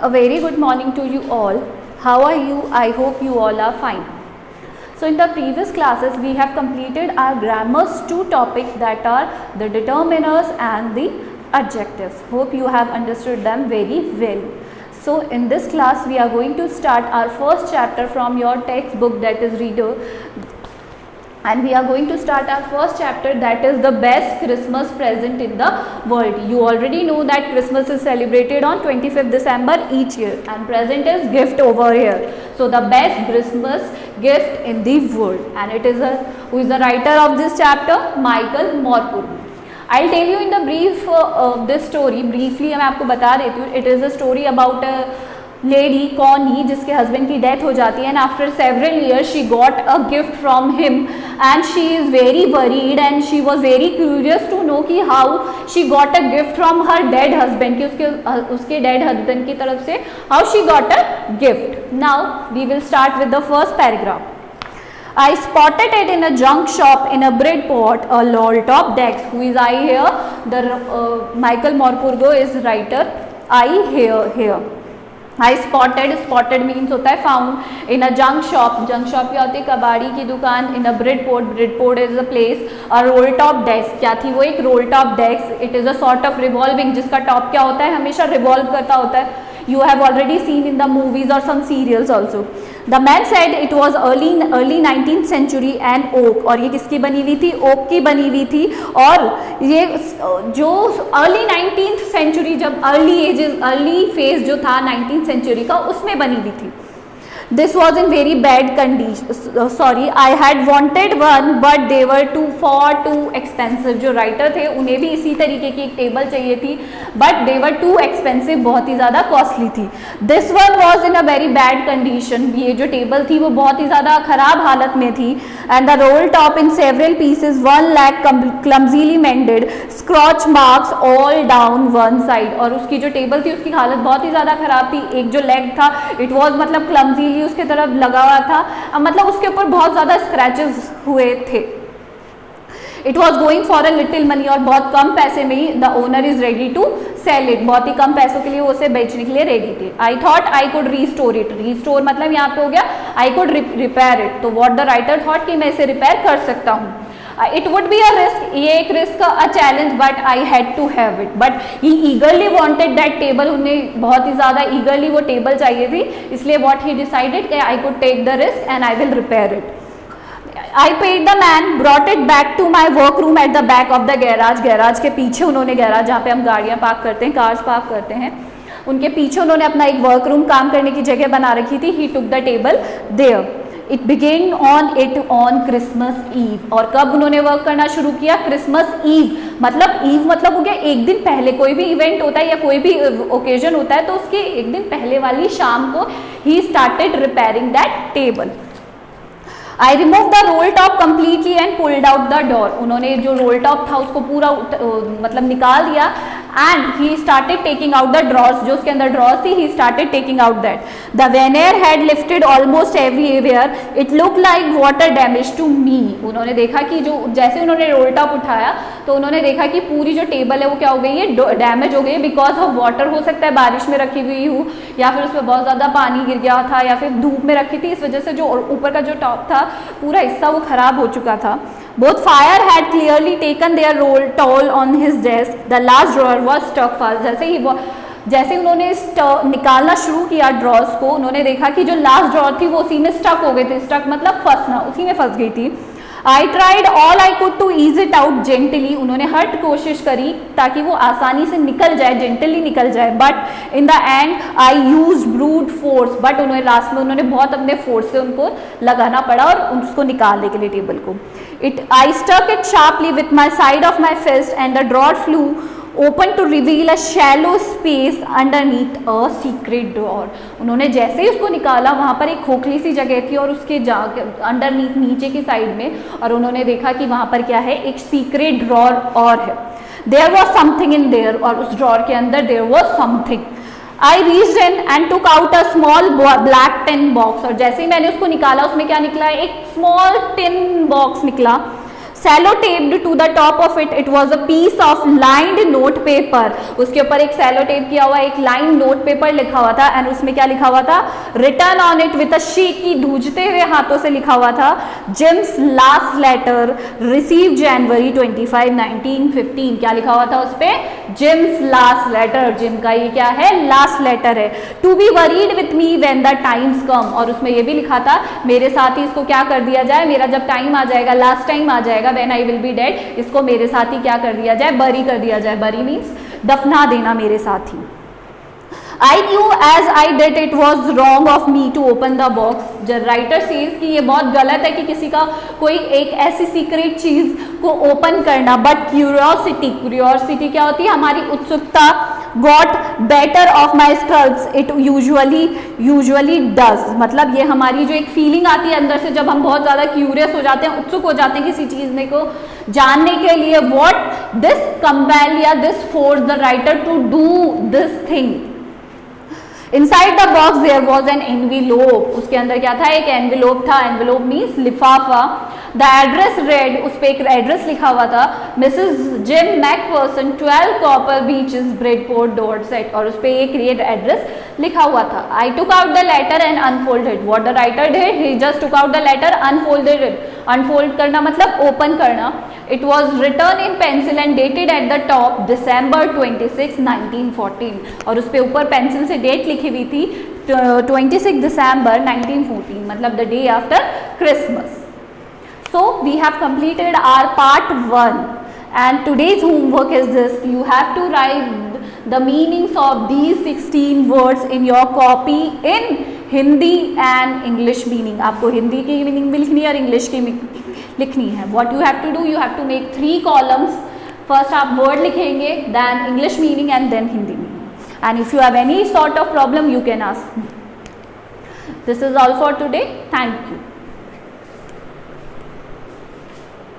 A very good morning to you all. How are you? I hope you all are fine. So in the previous classes we have completed our grammars 2 topics, that are the determiners and the adjectives. Hope you have understood them very well. So in this class we are going to start our first chapter from your textbook, that is reader, and we are going to start our first chapter, that is the best Christmas present in the world. You already know that Christmas is celebrated on 25th December each year, and present is gift over here. So the best Christmas gift in the world, and it is who is the writer of this chapter? Michael Morpurgo. I'll tell you in the brief this story. Briefly मैं आपको बता देती हूँ. It is a story about a lady Connie जिसके husband की death हो जाती है, and after several years she got a gift from him and she is very worried and she was very curious to know कि how she got a gift from her dead husband, कि उसके dead husband की तरफ से how she got a gift. Now we will start with the first paragraph. I spotted it in a junk shop in a Bridport, a loltop Dex. Who is I here? The Michael Morpurgo is writer. I here. I spotted means होता है found in a junk shop क्या होती है? कबाड़ी की दुकान. in a Bridport is a place. a roll top desk, क्या थी वो? एक roll top desk. it is a sort of revolving, जिसका top क्या होता है? हमेशा revolve करता होता है. You have already seen in the movies or some serials also. The man said it was early 19th century and oak. और ये किसकी बनी हुई थी? ओक की बनी हुई थी. और ये जो अर्ली 19th century, जब अर्ली फेज जो था 19th century का, उसमें बनी हुई थी. This was in very bad condition. Sorry, I had wanted one, but they were far too expensive. जो राइटर थे उन्हें भी इसी तरीके की एक टेबल चाहिए थी, but they were too expensive, बहुत ही ज़्यादा कॉस्टली थी. This one was in a very bad condition. ये जो टेबल थी वो बहुत ही ज़्यादा ख़राब हालत में थी. And the roll top in several pieces, one leg clumsily mended, scratch marks all down one side. और उसकी जो टेबल थी उसकी हालत बहुत ही ज़्यादा ख़राब थी. एक जो लेग था, it was मतलब clumsily उसके तरफ लगा हुआ था, मतलब उसके ऊपर बहुत ज़्यादा स्क्रैचेस हुए थे. It was going for a little money, और बहुत कम पैसे में ही the owner is ready to sell it. बहुत ही कम पैसों के लिए वो उसे बेचने के लिए रेडी थे. I thought I could restore it. Restore मतलब यहाँ पे हो गया आई कुड रिपेयर इट. तो व्हाट द राइटर थॉट कि मैं इसे रिपेयर कर सकता हूँ. It would be a risk, ये एक risk a challenge, but I had to have it. But he eagerly wanted that table. उन्हें बहुत ही ज़्यादा ईगरली वो टेबल चाहिए थी, इसलिए वॉट ही डिसाइडेड कि I could take the risk and I will repair it. I paid the man, brought it back to my work room at the back of the garage. Garage के पीछे उन्होंने, garage जहाँ पे हम गाड़ियाँ park करते हैं, कार्स पार्क करते हैं, उनके पीछे उन्होंने अपना एक वर्क रूम, काम करने की जगह बना रखी थी. He took the table there. It began on Christmas Eve. और कब उन्होंने वर्क करना शुरू किया? Christmas eve. मतलब हो गया एक दिन पहले. कोई भी इवेंट होता है या कोई भी ओकेजन होता है तो उसके एक दिन पहले वाली शाम को he started repairing that table. I removed the roll top completely and pulled out the door. उन्होंने जो रोल टॉप था उसको पूरा मतलब निकाल दिया. and he started taking out the drawers. जो उसके अंदर drawers थी, he started taking out that. The veneer had lifted almost everywhere. It looked like water damage to me. उन्होंने देखा कि जो जैसे उन्होंने रोल टॉप उठाया तो उन्होंने देखा कि पूरी जो टेबल है वो क्या हो गई है? डैमेज हो गई है. बिकॉज ऑफ वाटर, हो सकता है बारिश में रखी हुई हो, या फिर उसमें बहुत ज़्यादा पानी गिर गया था, या फिर धूप में रखी थी, इस वजह से जो ऊपर का जो टॉप था पूरा हिस्सा वो खराब हो चुका था. Both fire had clearly taken their toll on his desk. The last drawer was stuck fast. जैसे उन्होंने निकालना शुरू किया ड्रॉर्स को, उन्होंने देखा कि जो लास्ट ड्रॉर थी वो उसी में स्टक हो गई थी. स्टक मतलब फंसना, उसी में फंस गई थी. I tried all I could to ease it out gently. उन्होंने हर कोशिश करी ताकि वो आसानी से निकल जाए, जेंटली निकल जाए. But in the end I used brute force. But उन्होंने लास्ट में उन्होंने बहुत अपने फोर्स से उनको लगाना पड़ा और उसको निकालने के लिए टेबल को. I stuck it sharply with my side of my fist and the drawer flew open to reveal a shallow space underneath a secret drawer. उन्होंने जैसे ही उसको निकाला वहाँ पर एक खोखली सी जगह थी और उसके अंडरनीथ, नीचे की साइड में, और उन्होंने देखा कि वहाँ पर क्या है? एक सीक्रेट ड्रॉर और है. There was something in there. और उस ड्रॉर के अंदर there was something. I reached in and took out a small black tin box. और जैसे ही मैंने उसको निकाला उसमें क्या निकला? एक small tin box निकला. Sellotaped to the top of it, it was a piece of lined note paper, उसके ऊपर एक सेलो टेप किया हुआ एक लाइन नोट पेपर लिखा हुआ था, एंड उसमें क्या लिखा हुआ था, return on it with a shaky, धूजते हुए हाथों से लिखा हुआ था, Jim's last letter received January 25, 1915, क्या लिखा हुआ था उस पे, जिम्स लास्ट लेटर, जिम का ये क्या है, लास्ट लेटर है, to be worried with me when the times come, और उसमें ये भी लिखा था मेरे साथ ही इसको क्या कर दिया जाए, मेरा जब टाइम आ जाएगा, लास्ट टाइम आ जाएगा, when I will be dead, इसको मेरे साथ ही क्या कर दिया जाए, बरी कर दिया जाए, बरी मीन्स दफना देना मेरे साथ ही। I knew as I did it was wrong of me to open the box. जब राइटर सेज कि ये बहुत गलत है कि किसी का कोई एक ऐसी सीक्रेट चीज को ओपन करना, बट क्यूरियोसिटी क्या होती है, हमारी उत्सुकता, got better of my skills, it usually does, मतलब ये हमारी जो एक फीलिंग आती है अंदर से, जब हम बहुत ज़्यादा क्यूरियस हो जाते हैं, उत्सुक हो जाते हैं किसी चीज़ को जानने के लिए, what this compelled या this forced the writer to do this thing. Inside the box there was an envelope, उसके अंदर क्या था, एक envelope था, envelope means लिफाफा, the address read, उस पर एक एड्रेस लिखा हुआ था, Mrs. Jim Macpherson 12 Copper Beaches Bridport Dorset, और उस पर एक एड्रेस लिखा हुआ था। I took out the letter and unfolded, what the writer did, he just took out the letter, unfolded it, unfold करना मतलब open करना, it was written in pencil and dated at the top December 26, 1914, और उस पर ऊपर pencil से date लिखी हुई थी 26 December 1914, मतलब the day after Christmas. So we have completed our part 1, and today's homework is this, you have to write the meanings of these 16 words in your copy in Hindi and English meaning. आपको हिंदी की meaning भी लिखनी है और English की लिखनी है. What you have to do, you have to make 3 columns. First आप word लिखेंगे, then English meaning and then Hindi meaning. And if you have any sort of problem, you can ask me. This is all for today. Thank you.